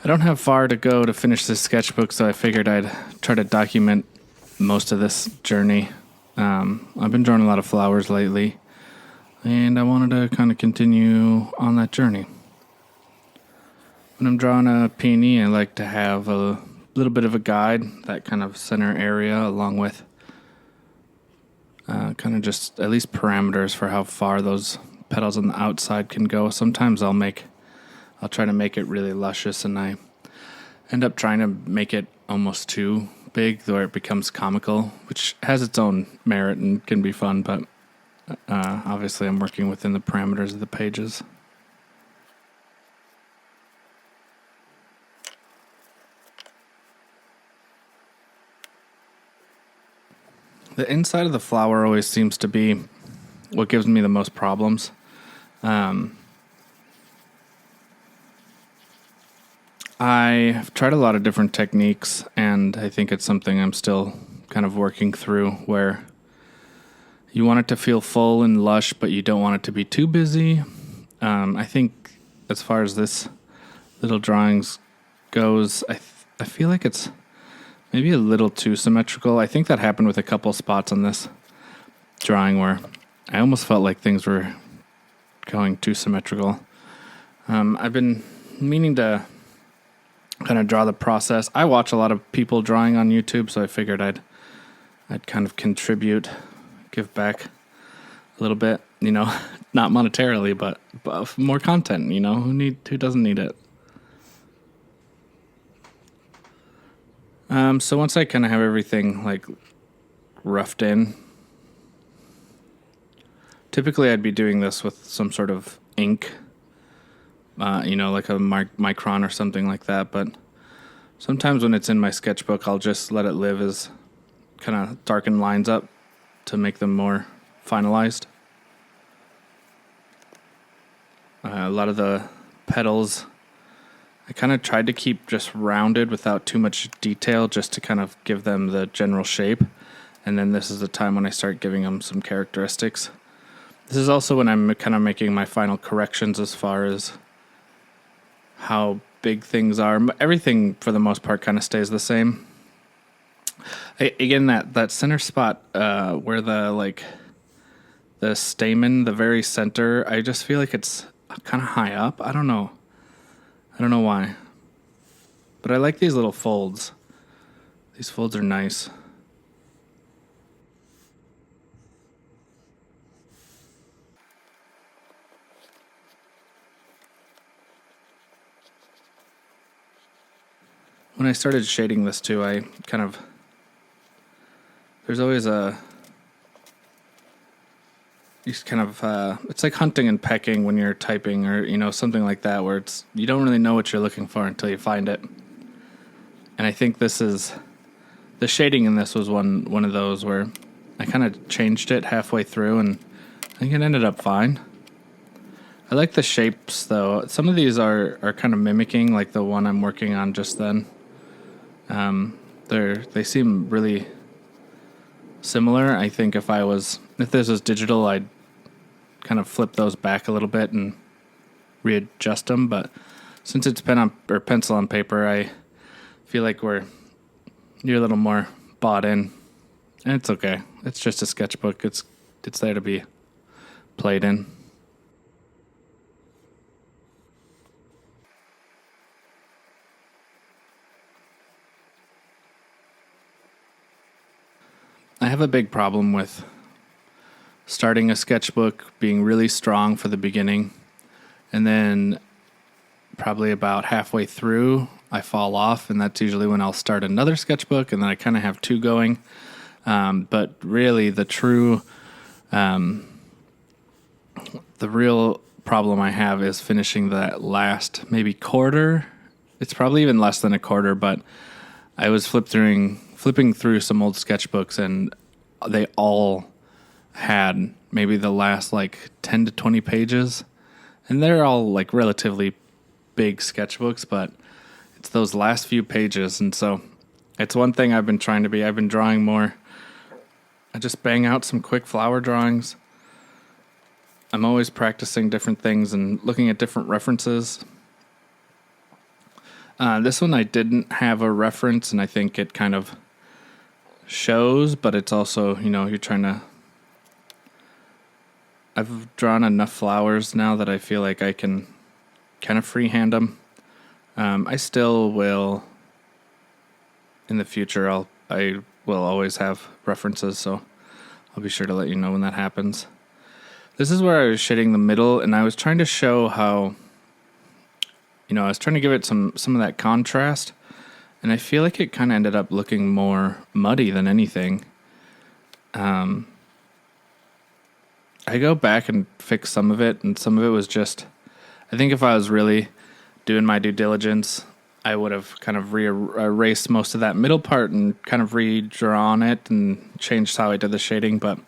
I don't have far to go to finish this sketchbook, so I figured I'd try to document most of this journey. I've been drawing a lot of flowers lately, and I wanted to kind of continue on that journey. When I'm drawing a peony, I like to have a little bit of a guide, that kind of center area, along with kind of just at least parameters for how far those petals on the outside can go. Sometimes I'll try to make it really luscious, and I end up trying to make it almost too big, where it becomes comical, which has its own merit and can be fun, but obviously I'm working within the parameters of the pages. The inside of the flower always seems to be what gives me the most problems. I've tried a lot of different techniques, and I think it's something I'm still kind of working through, where you want it to feel full and lush, but you don't want it to be too busy. I think as far as this little drawings goes, I feel like it's maybe a little too symmetrical. I think that happened with a couple spots on this drawing where I almost felt like things were going too symmetrical. I've been meaning to kind of draw the process. I watch a lot of people drawing on YouTube, so I figured I'd kind of contribute, give back a little bit, not monetarily, but more content, who doesn't need it? So once I kind of have everything like roughed in, typically I'd be doing this with some sort of ink, like a micron or something like that. But sometimes when it's in my sketchbook, I'll just let it live as kind of darken lines up to make them more finalized. A lot of the petals, I kind of tried to keep just rounded without too much detail, just to kind of give them the general shape. And then this is the time when I start giving them some characteristics. This is also when I'm kind of making my final corrections as far as how big things are. Everything, for the most part, kind of stays the same. Again, that center spot where the stamen, the very center, I just feel like it's kind of high up. I don't know why. But I like these little folds. These folds are nice. When I started shading this too, there's always it's like hunting and pecking when you're typing, or, something like that, where you don't really know what you're looking for until you find it. And I think the shading in this was one of those where I kind of changed it halfway through, and I think it ended up fine. I like the shapes, though. Some of these are kind of mimicking, like the one I'm working on just then. They seem really similar. I think if this was digital, I'd kind of flip those back a little bit and readjust them. But since it's pencil on paper, I feel like you're a little more bought in, and it's okay. It's just a sketchbook. It's there to be played in. I have a big problem with starting a sketchbook being really strong for the beginning, and then probably about halfway through I fall off, and that's usually when I'll start another sketchbook, and then I kind of have two going. But really the real problem I have is finishing that last maybe quarter. It's probably even less than a quarter, but I was flipping through some old sketchbooks, and they all had maybe the last 10 to 20 pages, and they're all relatively big sketchbooks, but it's those last few pages. And so it's one thing I've been trying to be. I've been drawing more. I just bang out some quick flower drawings. I'm always practicing different things and looking at different references. This one I didn't have a reference, and I think it kind of shows, but it's also, you're trying to. I've drawn enough flowers now that I feel like I can kind of freehand them. I still will, in the future, I will always have references, so I'll be sure to let you know when that happens. This is where I was shading the middle, and I was trying to show how, I was trying to give it some of that contrast, and I feel like it kind of ended up looking more muddy than anything. I go back and fix some of it, and some of it was just, I think if I was really doing my due diligence, I would have kind of erased most of that middle part and kind of redrawn it and changed how I did the shading. But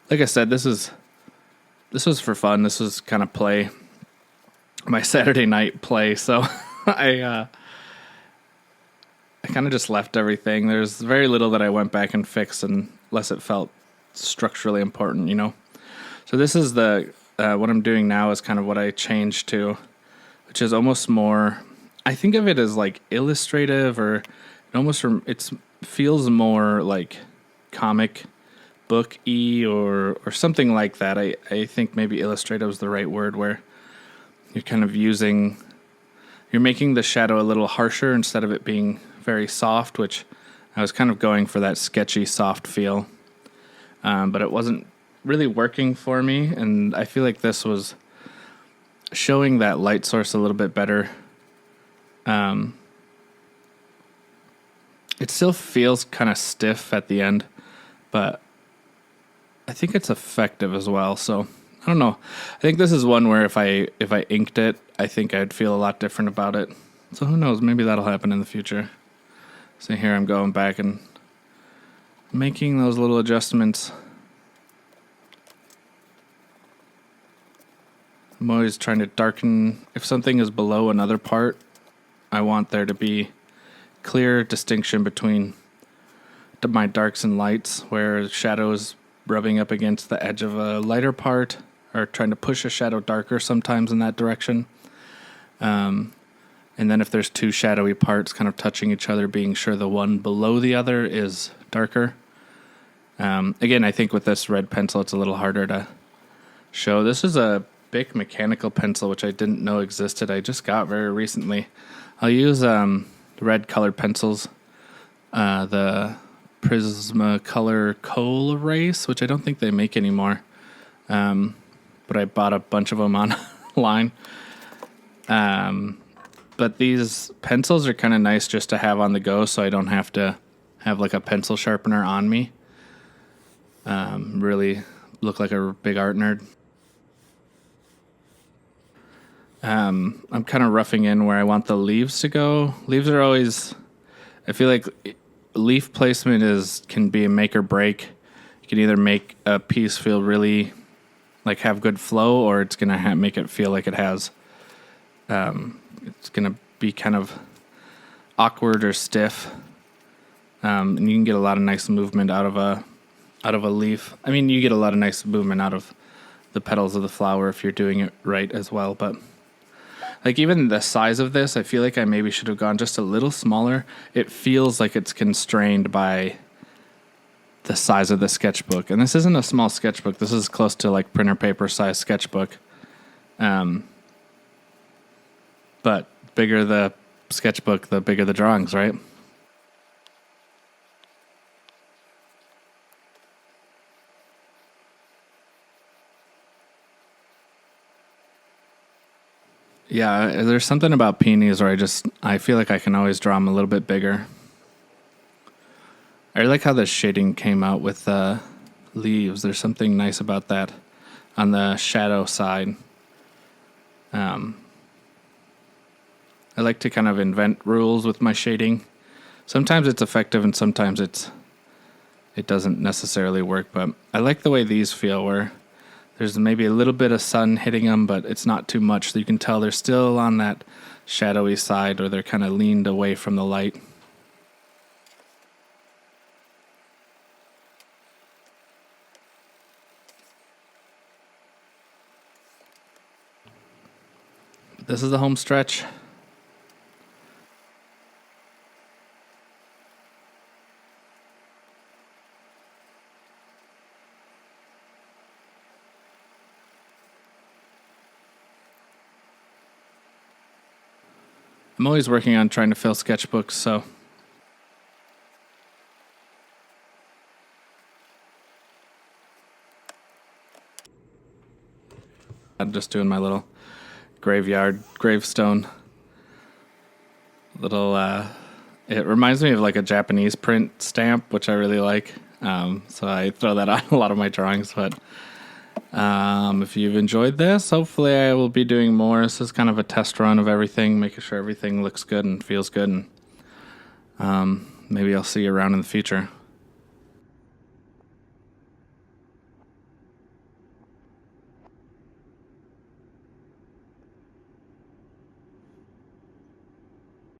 like I said, this was for fun. This was kind of play, my Saturday night play. So I kind of just left everything. There's very little that I went back and fixed unless it felt structurally important, So this is what I'm doing now is kind of what I changed to, which is almost more, I think of it as like illustrative, or it feels more like comic book-y or something like that. I think maybe illustrative is the right word, where you're kind of you're making the shadow a little harsher instead of it being very soft, which I was kind of going for that sketchy soft feel. But it wasn't really working for me, and I feel like this was showing that light source a little bit better. It still feels kind of stiff at the end, but I think it's effective as well. So I don't know. I think this is one where if I inked it, I think I'd feel a lot different about it. So who knows? Maybe that'll happen in the future. So here I'm going back and making those little adjustments. I'm always trying to darken. If something is below another part, I want there to be clear distinction between my darks and lights, where shadow is rubbing up against the edge of a lighter part, or trying to push a shadow darker sometimes in that direction. And then if there's two shadowy parts kind of touching each other, being sure the one below the other is darker. Again, I think with this red pencil, it's a little harder to show. This is a Bic mechanical pencil, which I didn't know existed. I just got very recently. I'll use red colored pencils, the Prismacolor Kohl Erase, which I don't think they make anymore, but I bought a bunch of them online. But these pencils are kind of nice just to have on the go, so I don't have to have like a pencil sharpener on me. Really look like a big art nerd. I'm kind of roughing in where I want the leaves to go. Leaves are always, I feel like leaf placement can be a make or break. You can either make a piece feel really like have good flow, or it's going to make it feel like it has, it's going to be kind of awkward or stiff. And you can get a lot of nice movement out of a leaf. I mean, you get a lot of nice movement out of the petals of the flower if you're doing it right as well, but like even the size of this, I feel like I maybe should have gone just a little smaller. It feels like it's constrained by the size of the sketchbook. And this isn't a small sketchbook. This is close to like printer paper size sketchbook. But bigger the sketchbook, the bigger the drawings, right? Yeah, there's something about peonies where I feel like I can always draw them a little bit bigger. I like how the shading came out with the leaves. There's something nice about that on the shadow side. I like to kind of invent rules with my shading. Sometimes it's effective and sometimes it doesn't necessarily work, but I like the way these feel, where there's maybe a little bit of sun hitting them, but it's not too much. So you can tell they're still on that shadowy side, or they're kind of leaned away from the light. This is the home stretch. I'm always working on trying to fill sketchbooks, so I'm just doing my little gravestone. It reminds me of like a Japanese print stamp, which I really like. So I throw that on a lot of my drawings. But if you've enjoyed this, hopefully I will be doing more. This is kind of a test run of everything, making sure everything looks good and feels good. And maybe I'll see you around in the future.